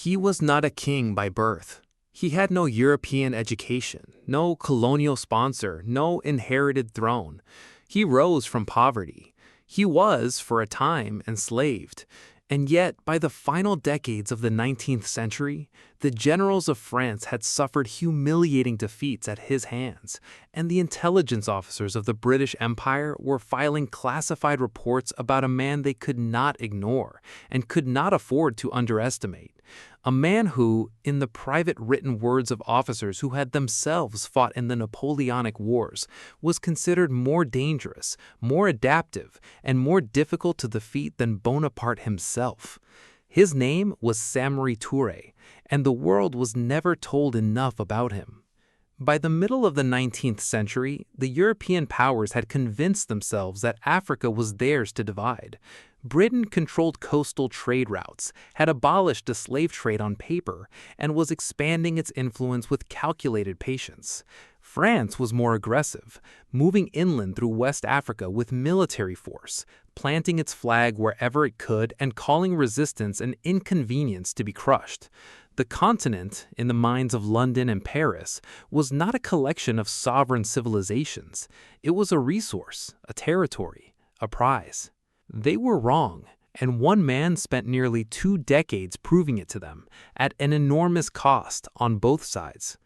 He was not a king by birth. He had no European education, no colonial sponsor, no inherited throne. He rose from poverty. He was, for a time, enslaved. And yet, by the final decades of the 19th century, the generals of France had suffered humiliating defeats at his hands, and the intelligence officers of the British Empire were filing classified reports about a man they could not ignore and could not afford to underestimate. A man who, in the private written words of officers who had themselves fought in the Napoleonic Wars, was considered more dangerous, more adaptive, and more difficult to defeat than Bonaparte himself. His name was Samori Touré, and the world was never told enough about him. By the middle of the 19th century, the European powers had convinced themselves that Africa was theirs to divide. Britain controlled coastal trade routes, had abolished the slave trade on paper, and was expanding its influence with calculated patience. France was more aggressive, moving inland through West Africa with military force, planting its flag wherever it could and calling resistance an inconvenience to be crushed. The continent, in the minds of London and Paris, was not a collection of sovereign civilizations. It was a resource, a territory, a prize. They were wrong, and one man spent nearly 2 decades proving it to them, at an enormous cost on both sides.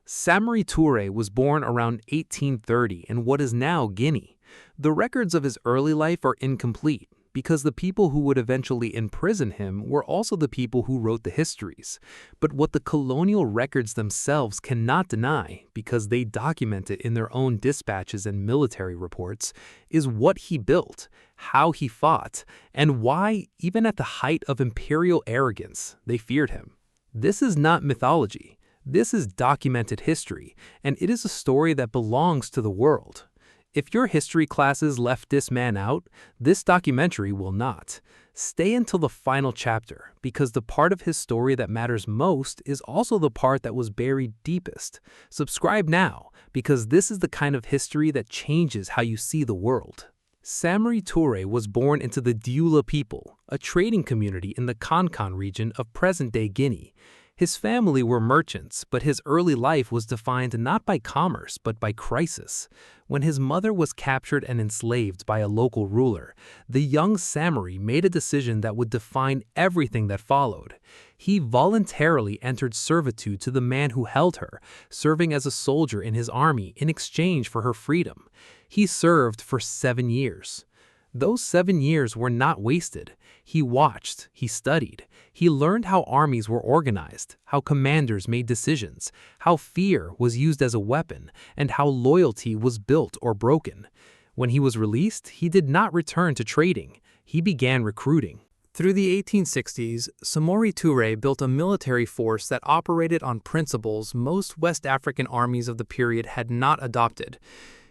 Samori Touré was born around 1830 in what is now Guinea. The records of his early life are incomplete, because the people who would eventually imprison him were also the people who wrote the histories. But what the colonial records themselves cannot deny, because they document it in their own dispatches and military reports, is what he built, how he fought, and why, even at the height of imperial arrogance, they feared him. This is not mythology. This is documented history, and it is a story that belongs to the world. If your history classes left this man out, this documentary will not. Stay until the final chapter, because the part of his story that matters most is also the part that was buried deepest. Subscribe now, because this is the kind of history that changes how you see the world. Samori Touré was born into the Dioula people, a trading community in the Kankan region of present-day Guinea. His family were merchants, but his early life was defined not by commerce but by crisis. When his mother was captured and enslaved by a local ruler, the young Samori made a decision that would define everything that followed. He voluntarily entered servitude to the man who held her, serving as a soldier in his army in exchange for her freedom. He served for 7 years. Those 7 years were not wasted. He watched, he studied, he learned how armies were organized, how commanders made decisions, how fear was used as a weapon, and how loyalty was built or broken. When he was released, he did not return to trading. He began recruiting. Through the 1860s, Samori Touré built a military force that operated on principles most West African armies of the period had not adopted.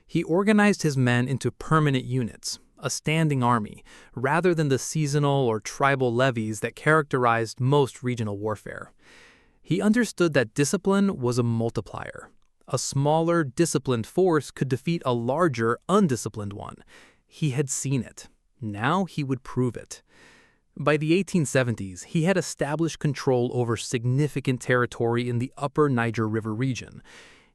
He organized his men into permanent units, a standing army, rather than the seasonal or tribal levies that characterized most regional warfare. He understood that discipline was a multiplier. A smaller, disciplined force could defeat a larger, undisciplined one. He had seen it. Now he would prove it. By the 1870s, he had established control over significant territory in the upper Niger River region.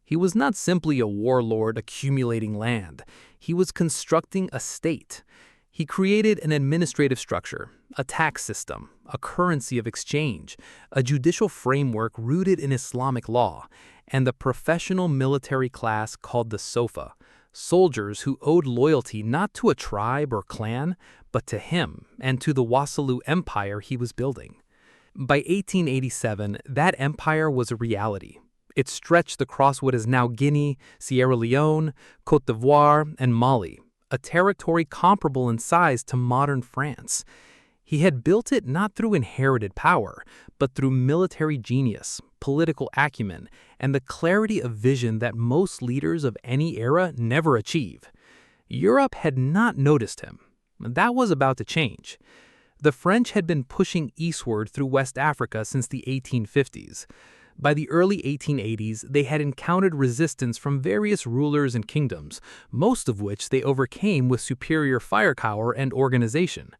He was not simply a warlord accumulating land. He was constructing a state. He created an administrative structure, a tax system, a currency of exchange, a judicial framework rooted in Islamic law, and the professional military class called the Sofa, soldiers who owed loyalty not to a tribe or clan, but to him and to the Wassoulou Empire he was building. By 1887, that empire was a reality. It stretched across what is now Guinea, Sierra Leone, Côte d'Ivoire, and Mali, a territory comparable in size to modern France. He had built it not through inherited power, but through military genius, political acumen, and the clarity of vision that most leaders of any era never achieve. Europe had not noticed him. That was about to change. The French had been pushing eastward through West Africa since the 1850s. By the early 1880s, they had encountered resistance from various rulers and kingdoms, most of which they overcame with superior firepower and organization.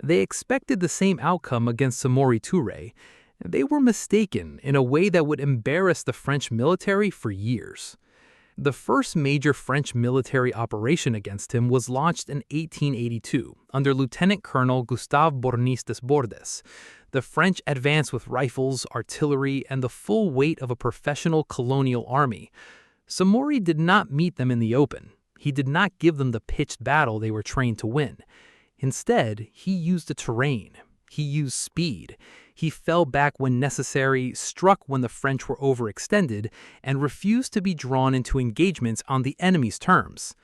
They expected the same outcome against Samori Touré. They were mistaken in a way that would embarrass the French military for years. The first major French military operation against him was launched in 1882 under Lieutenant Colonel Gustave Bornis Desbordes. The French advanced with rifles, artillery, and the full weight of a professional colonial army. Samori did not meet them in the open. He did not give them the pitched battle they were trained to win. Instead, he used the terrain. He used speed. He fell back when necessary, struck when the French were overextended, and refused to be drawn into engagements on the enemy's terms.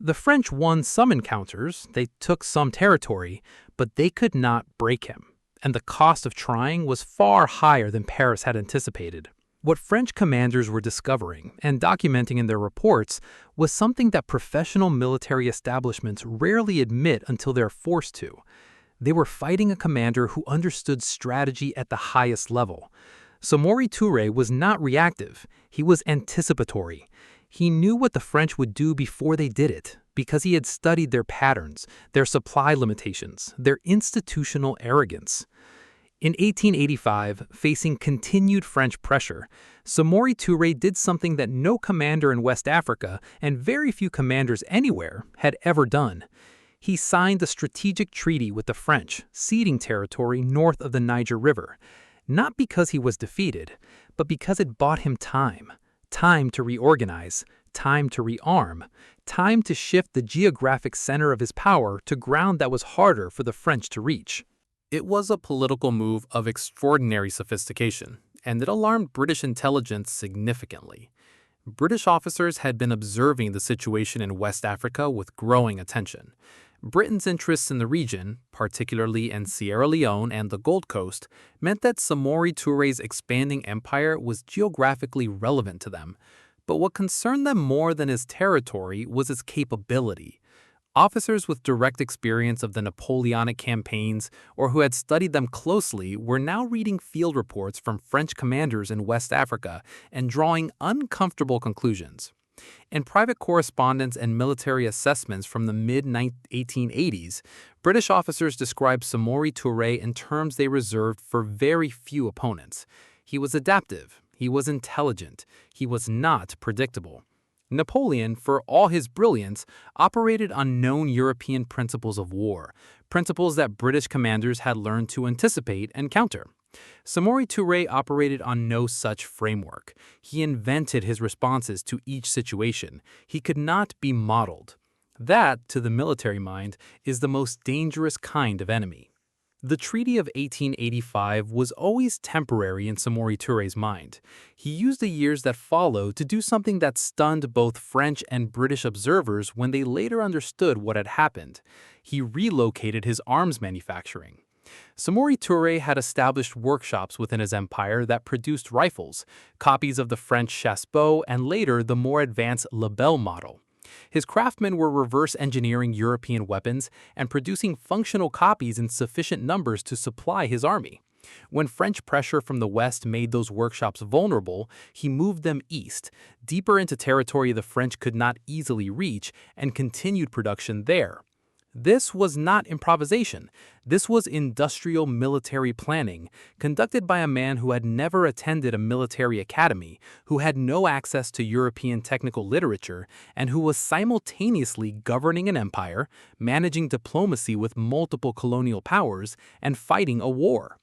The French won some encounters, they took some territory, but they could not break him, and the cost of trying was far higher than Paris had anticipated. What French commanders were discovering and documenting in their reports was something that professional military establishments rarely admit until they're forced to. They were fighting a commander who understood strategy at the highest level. Samori Touré was not reactive, he was anticipatory. He knew what the French would do before they did it, because he had studied their patterns, their supply limitations, their institutional arrogance. In 1885, facing continued French pressure, Samori Touré did something that no commander in West Africa and very few commanders anywhere had ever done. He signed a strategic treaty with the French, ceding territory north of the Niger River, not because he was defeated, but because it bought him time. Time to reorganize, time to rearm, time to shift the geographic center of his power to ground that was harder for the French to reach. It was a political move of extraordinary sophistication, and it alarmed British intelligence significantly. British officers had been observing the situation in West Africa with growing attention. Britain's interests in the region, particularly in Sierra Leone and the Gold Coast, meant that Samori Touré's expanding empire was geographically relevant to them. But what concerned them more than his territory was his capability. Officers with direct experience of the Napoleonic campaigns or who had studied them closely were now reading field reports from French commanders in West Africa and drawing uncomfortable conclusions. In private correspondence and military assessments from the mid-1880s, British officers described Samori Touré in terms they reserved for very few opponents. He was adaptive, he was intelligent, he was not predictable. Napoleon, for all his brilliance, operated on known European principles of war, principles that British commanders had learned to anticipate and counter. Samori Touré operated on no such framework. He invented his responses to each situation. He could not be modeled. That, to the military mind, is the most dangerous kind of enemy. The Treaty of 1885 was always temporary in Samori Touré's mind. He used the years that followed to do something that stunned both French and British observers when they later understood what had happened. He relocated his arms manufacturing. Samori Touré had established workshops within his empire that produced rifles, copies of the French chassepot and later the more advanced Lebel model. His craftsmen were reverse engineering European weapons and producing functional copies in sufficient numbers to supply his army. When French pressure from the West made those workshops vulnerable, he moved them east, deeper into territory the French could not easily reach, and continued production there. This was not improvisation. This was industrial military planning, conducted by a man who had never attended a military academy, who had no access to European technical literature, and who was simultaneously governing an empire, managing diplomacy with multiple colonial powers, and fighting a war.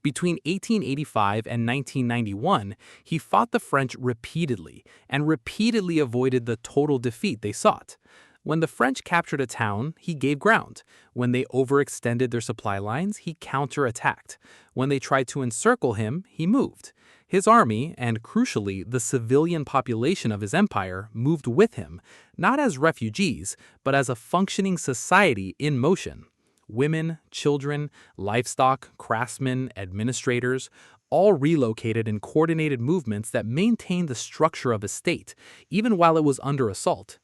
Between 1885 and 1991, he fought the French repeatedly, and repeatedly avoided the total defeat they sought. When the French captured a town, he gave ground. When they overextended their supply lines, he counterattacked. When they tried to encircle him, he moved. His army, and crucially, the civilian population of his empire, moved with him, not as refugees, but as a functioning society in motion. Women, children, livestock, craftsmen, administrators, all relocated in coordinated movements that maintained the structure of a state, even while it was under assault.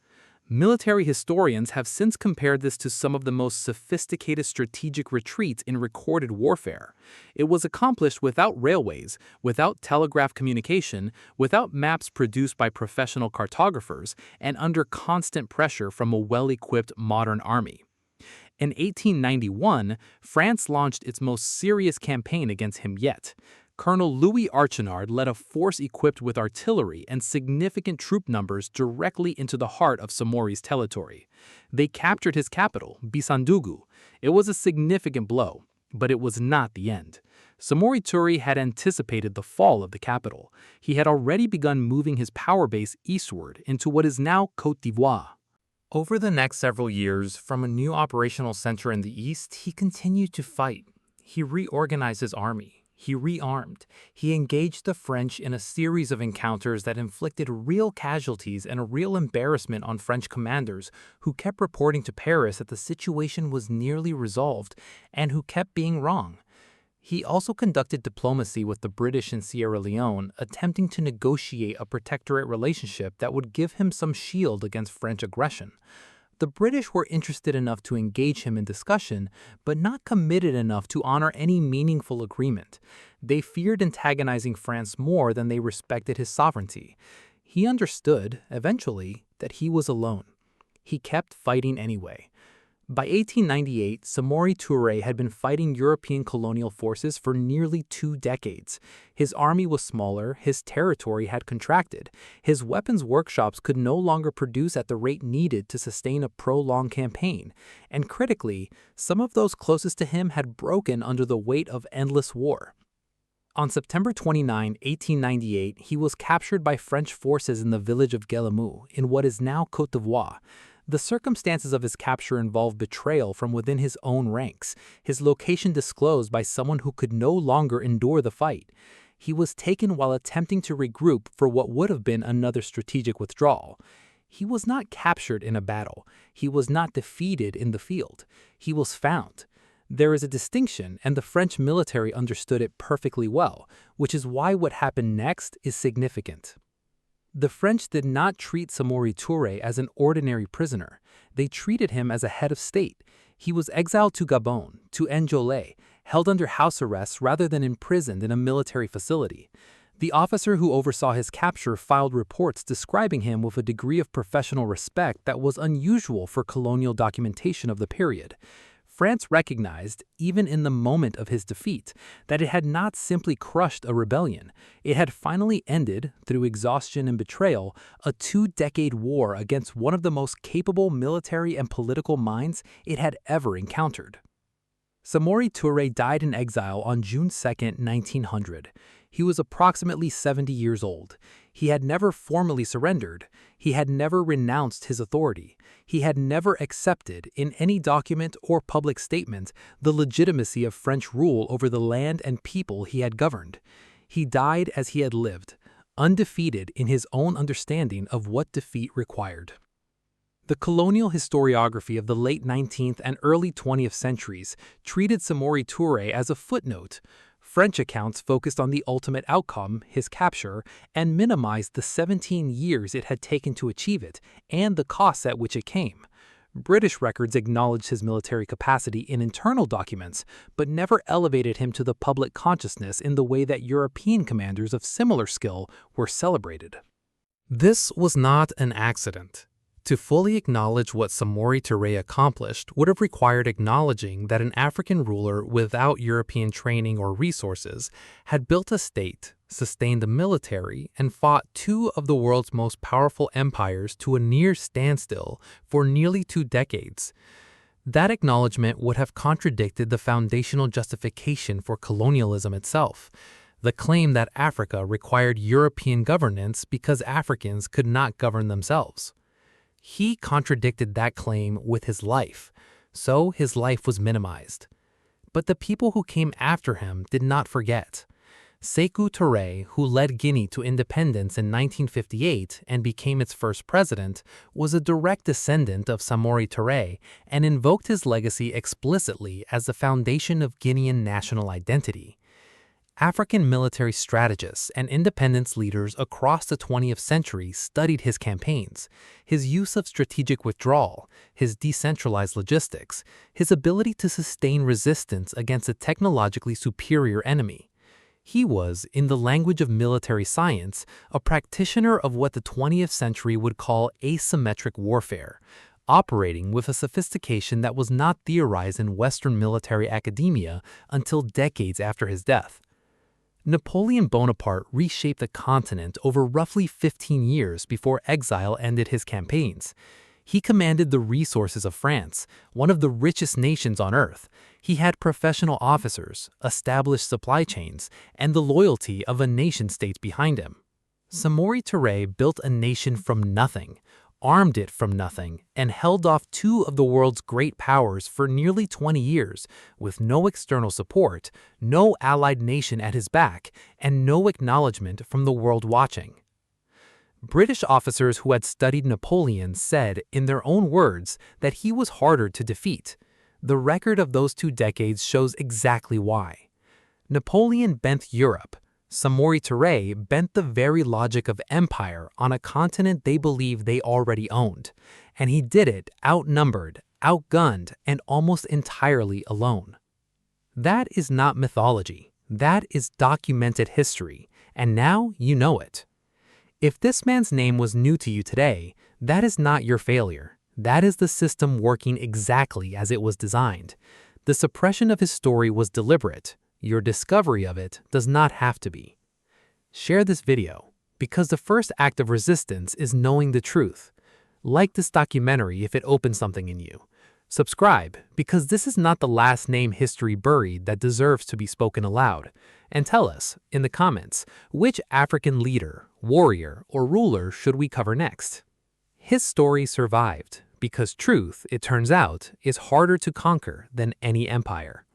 Military historians have since compared this to some of the most sophisticated strategic retreats in recorded warfare. It was accomplished without railways, without telegraph communication, without maps produced by professional cartographers, and under constant pressure from a well-equipped modern army. In 1891, France launched its most serious campaign against him yet. Colonel Louis Archinard led a force equipped with artillery and significant troop numbers directly into the heart of Samori's territory. They captured his capital, Bisandugu. It was a significant blow, but it was not the end. Samori Touré had anticipated the fall of the capital. He had already begun moving his power base eastward into what is now Côte d'Ivoire. Over the next several years, from a new operational center in the east, he continued to fight. He reorganized his army. He rearmed. He engaged the French in a series of encounters that inflicted real casualties and a real embarrassment on French commanders who kept reporting to Paris that the situation was nearly resolved and who kept being wrong. He also conducted diplomacy with the British in Sierra Leone, attempting to negotiate a protectorate relationship that would give him some shield against French aggression. The British were interested enough to engage him in discussion, but not committed enough to honor any meaningful agreement. They feared antagonizing France more than they respected his sovereignty. He understood, eventually, that he was alone. He kept fighting anyway. By 1898, Samori Touré had been fighting European colonial forces for nearly 2 decades. His army was smaller, his territory had contracted, his weapons workshops could no longer produce at the rate needed to sustain a prolonged campaign, and critically, some of those closest to him had broken under the weight of endless war. On September 29, 1898, he was captured by French forces in the village of Guélémou, in what is now Côte d'Ivoire. The circumstances of his capture involved betrayal from within his own ranks, his location disclosed by someone who could no longer endure the fight. He was taken while attempting to regroup for what would have been another strategic withdrawal. He was not captured in a battle. He was not defeated in the field. He was found. There is a distinction, and the French military understood it perfectly well, which is why what happened next is significant. The French did not treat Samori Touré as an ordinary prisoner. They treated him as a head of state. He was exiled to Gabon, to Njolé, held under house arrest rather than imprisoned in a military facility. The officer who oversaw his capture filed reports describing him with a degree of professional respect that was unusual for colonial documentation of the period. France recognized, even in the moment of his defeat, that it had not simply crushed a rebellion. It had finally ended, through exhaustion and betrayal, a 2-decade war against one of the most capable military and political minds it had ever encountered. Samori Touré died in exile on June 2, 1900. He was approximately 70 years old. He had never formally surrendered. He had never renounced his authority. He had never accepted, in any document or public statement, the legitimacy of French rule over the land and people he had governed. He died as he had lived, undefeated in his own understanding of what defeat required. The colonial historiography of the late 19th and early 20th centuries treated Samori Touré as a footnote. French accounts focused on the ultimate outcome, his capture, and minimized the 17 years it had taken to achieve it and the costs at which it came. British records acknowledged his military capacity in internal documents, but never elevated him to the public consciousness in the way that European commanders of similar skill were celebrated. This was not an accident. To fully acknowledge what Samori Touré accomplished would have required acknowledging that an African ruler without European training or resources had built a state, sustained the military, and fought 2 of the world's most powerful empires to a near standstill for nearly 2 decades. That acknowledgement would have contradicted the foundational justification for colonialism itself, the claim that Africa required European governance because Africans could not govern themselves. He contradicted that claim with his life, so his life was minimized. But the people who came after him did not forget. Sékou Touré, who led Guinea to independence in 1958 and became its first president, was a direct descendant of Samori Touré and invoked his legacy explicitly as the foundation of Guinean national identity. African military strategists and independence leaders across the 20th century studied his campaigns, his use of strategic withdrawal, his decentralized logistics, his ability to sustain resistance against a technologically superior enemy. He was, in the language of military science, a practitioner of what the 20th century would call asymmetric warfare, operating with a sophistication that was not theorized in Western military academia until decades after his death. Napoleon Bonaparte reshaped the continent over roughly 15 years before exile ended his campaigns. He commanded the resources of France, one of the richest nations on earth. He had professional officers, established supply chains, and the loyalty of a nation-state behind him. Samori Touré built a nation from nothing, armed it from nothing, and held off two of the world's great powers for nearly 20 years, with no external support, no allied nation at his back, and no acknowledgement from the world watching. British officers who had studied Napoleon said, in their own words, that he was harder to defeat. The record of those 2 decades shows exactly why. Napoleon bent Europe. Samori Touré bent the very logic of empire on a continent they believed they already owned. And he did it outnumbered, outgunned, and almost entirely alone. That is not mythology. That is documented history. And now you know it. If this man's name was new to you today, that is not your failure. That is the system working exactly as it was designed. The suppression of his story was deliberate. Your discovery of it does not have to be. Share this video, because the first act of resistance is knowing the truth. Like this documentary if it opens something in you. Subscribe, because this is not the last name history buried that deserves to be spoken aloud. And tell us, in the comments, which African leader, warrior, or ruler should we cover next? His story survived, because truth, it turns out, is harder to conquer than any empire.